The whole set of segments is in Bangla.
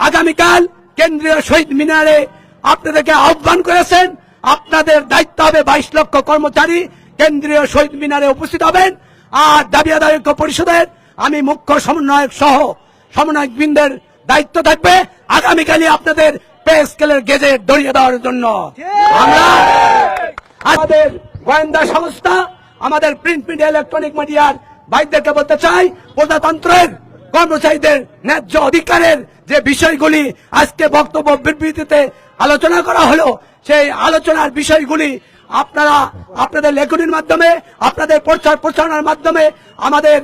আগামীকাল কেন্দ্রীয় শহীদ মিনারে আপনাদেরকে আহ্বান করেছেন। আপনাদের দায়িত্ব হবে 22 লক্ষ কর্মচারী কেন্দ্রীয় শহীদ মিনারে উপস্থিত হবেন। আর দাবি আদায় ঐক্য পরিষদের আমি মুখ্য সমন্বয়ক সহ সমন্বয়ক বৃন্দের দায়িত্ব থাকবে আগামীকালই আপনাদের পে স্কেলের গেজেট ধরিয়ে দেওয়ার জন্য। আমরা আমাদের গোয়েন্দা সংস্থা, আমাদের প্রিন্ট মিডিয়া, ইলেকট্রনিক মিডিয়ার ভাইদেরকে বলতে চাই, প্রজাতন্ত্রের কর্মচারীদের ন্যায্য অধিকারের যে বিষয়গুলি আজকে বক্তব্য বিবৃতিতে আলোচনা করা হলো, সেই আলোচনার বিষয়গুলি আপনারা আপনাদের লেখনীর মাধ্যমে, আপনাদের প্রচার প্রচারণার মাধ্যমে আমাদের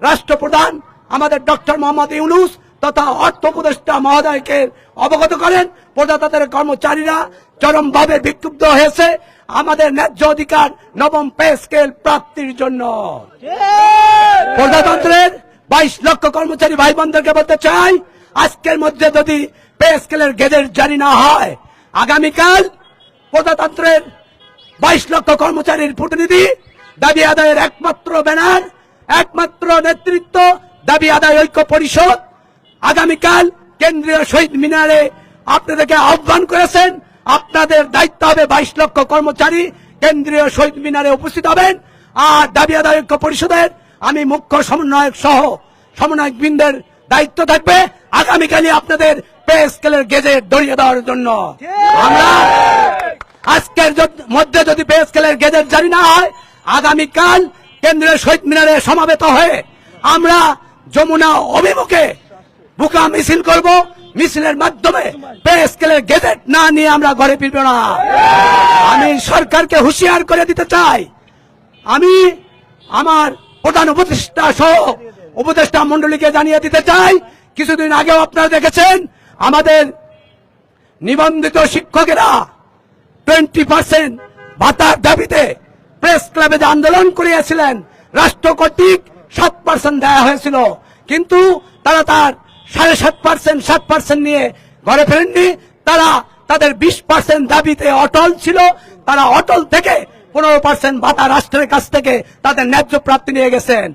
রাষ্ট্রপ্রধান আমাদের ডক্টর মোহাম্মদ ইউনূস তথা অর্থ উপদেষ্টা মহোদয়কে অবগত করেন। প্রজাতন্ত্রের কর্মচারীরা চরমভাবে বিক্ষুব্ধ হয়েছে আমাদের ন্যায্য অধিকার নবম পে স্কেল প্রাপ্তির জন্য। প্রজাতন্ত্রের 22 লক্ষ কর্মচারী ভাই বোনদেরকে বলতে চাই, আজকের মধ্যে যদি পে স্কেলের গেজেট জারি না হয়, আগামীকাল প্রজাতন্ত্রের 22 লক্ষ কর্মচারীর প্রতিনিধি দাবি আদায়ের একমাত্র ব্যানার, একমাত্র নেতৃত্ব দাবি আদায় ঐক্য পরিষদ আগামীকাল কেন্দ্রীয় শহীদ মিনারে আপনাদেরকে আহ্বান করেছেন। আপনাদের দায়িত্ব হবে 22 লক্ষ কর্মচারী কেন্দ্রীয় শহীদ মিনারে উপস্থিত হবেন। আর দাবি আদায় ঐক্য পরিষদের আমি মুখ্য সমন্বয়ক সহ সমন্বয়ক বৃন্দের দায়িত্ব থাকবে আগামীকালই আপনাদের পে স্কেলের গেজেট ধরিয়ে দেওয়ার জন্য। আমরা আজকের মধ্যে যদি পে স্কেলের গেজেট জারি না হয়, আগামীকাল কেন্দ্রীয় শহীদ মিনারে সমাবেত হয়ে আমরা যমুনা অভিমুখে বুকা মিছিল করব। মিছিলের মাধ্যমে পে স্কেলের গেজেট না নিয়ে আমরা ঘরে ফিরব না। আমি সরকারকে হুঁশিয়ার করে দিতে চাই, আমি আমার প্রধান উপদেষ্টা সহ উপদেষ্টা মন্ডলীকে জানিয়ে দিতে চাই, কিছুদিন আগেও আপনারা দেখেছেন আমাদের নিবন্ধিত শিক্ষকেরা 20% ভাতার দাবিতে প্রেস ক্লাবে যে আন্দোলন করিয়েছিলেন, রাষ্ট্র কর্তৃক 7% দেওয়া হয়েছিল, কিন্তু তারা তার 7.5% নিয়ে ঘরে ফেরেননি। তারা তাদের 20% দাবিতে অটল ছিল। তারা অটল থেকে 15% ভাতা রাষ্ট্রের কাছ থেকে তাদের ন্যায্য প্রাপ্তি নিয়ে গেছেন।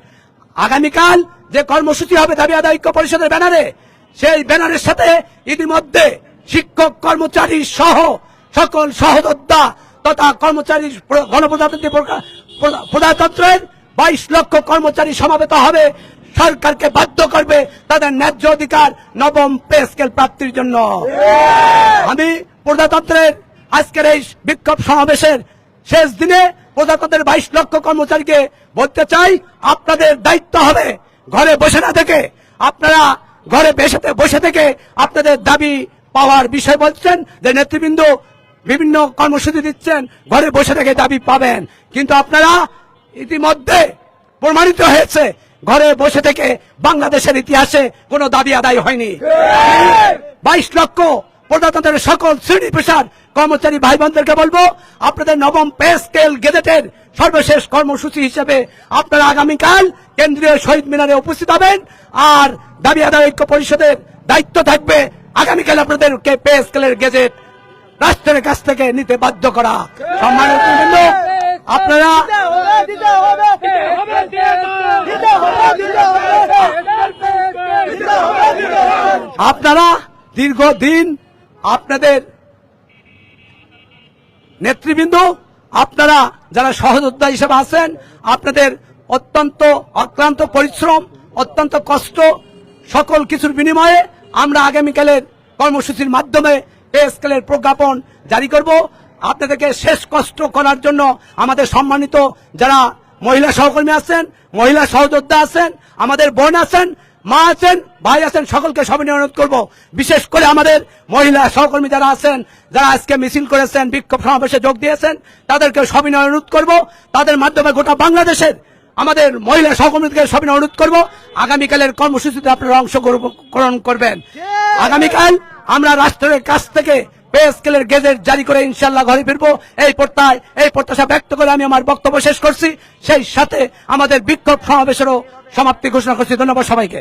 আগামীকাল যে কর্মসূচি হবে দাবি আদায় ঐক্য পরিষদের ব্যানারে, সেই ব্যানারের সাথে ইতিমধ্যে শিক্ষক কর্মচারী সহ সকল সহযোদ্ধা তথা কর্মচারী প্রজাতন্ত্রের 22 লক্ষ কর্মচারী সমাবেত হবে, সরকারকে বাধ্য করবে তাদের ন্যায্য অধিকার নবম পে স্কেল প্রাপ্তির জন্য। আমি প্রজাতন্ত্রের আজকের এই বিক্ষোভ সমাবেশের শেষ দিনে প্রজাতন্ত্রের 22 লক্ষ কর্মচারীকে বলতে চাই, আপনাদের দায়িত্ব হবে ঘরে বসে না থেকে, আপনারা ঘরে বসে থেকে আপনাদের দাবি পাওয়ার বিষয় বলছেন যে নেতৃবৃন্দ বিভিন্ন কর্মসূচি দিচ্ছেন, ঘরে বসে থেকে দাবি পাবেন, কিন্তু আপনারা ইতিমধ্যে প্রমাণিত হয়েছে ঘরে বসে থেকে বাংলাদেশের ইতিহাসে কোনো দাবি আদায় হয়নি। 22 লক্ষ প্রজাতন্ত্রের সকল শ্রেণী পেশার কর্মচারী ভাই বোনদেরকে বলবো, আপনাদের নবম পে স্কেল গেজেটের সর্বশেষ কর্মসূচি হিসেবে আপনারা আগামীকাল কেন্দ্রীয় শহীদ মিনারে উপস্থিত হবেন। আর দাবি আদায় ঐক্য পরিষদের দায়িত্ব থাকবে আগামীকাল আপনাদেরকে পে স্কেলের গেজেট রাষ্ট্রের কাছ থেকে নিতে বাধ্য করা। সম্মানিত বৃন্দ, আপনারা দীর্ঘদিন আপনাদের নেতৃবৃন্দ, আপনারা যারা সহযোদ্ধা হিসেবে আছেন, আপনাদের অত্যন্ত অক্লান্ত পরিশ্রম, অত্যন্ত কষ্ট, সকল কিছুর বিনিময়ে আমরা আগামীকালের কর্মসূচির মাধ্যমে পে স্কেলের প্রজ্ঞাপন জারি করব। আপনাদেরকে শেষ কষ্ট করার জন্য আমাদের সম্মানিত যারা মহিলা সহকর্মী আছেন, মহিলা সহযোদ্ধা আছেন, আমাদের বোন আছেন, মা আছেন, ভাই আছেন, সকলকে সবিনয় অনুরোধ করব, বিশেষ করে আমাদের মহিলা সহকর্মী যারা আছেন, যারা আজকে মিছিল করেছেন, বিক্ষোভ সমাবেশে যোগ দিয়েছেন, তাদেরকে সবিনয় অনুরোধ করব, তাদের মাধ্যমে গোটা বাংলাদেশের আমাদের মহিলা সহকর্মীদেরকে সবিনয় অনুরোধ করব, আগামীকালের কর্মসূচিতে আপনারা অংশগ্রহণ করবেন। আগামীকাল আমরা রাষ্ট্রের কাছ থেকে পে স্কেলের গেজেট জারি করে ইনশাআল্লাহ ঘরে ফিরবো, এই প্রত্যাশা ব্যক্ত করে আমি আমার বক্তব্য শেষ করছি। সেই সাথে আমাদের বিক্ষোভ সমাবেশেরও সমাপ্তি ঘোষণা করছি। ধন্যবাদ সবাইকে।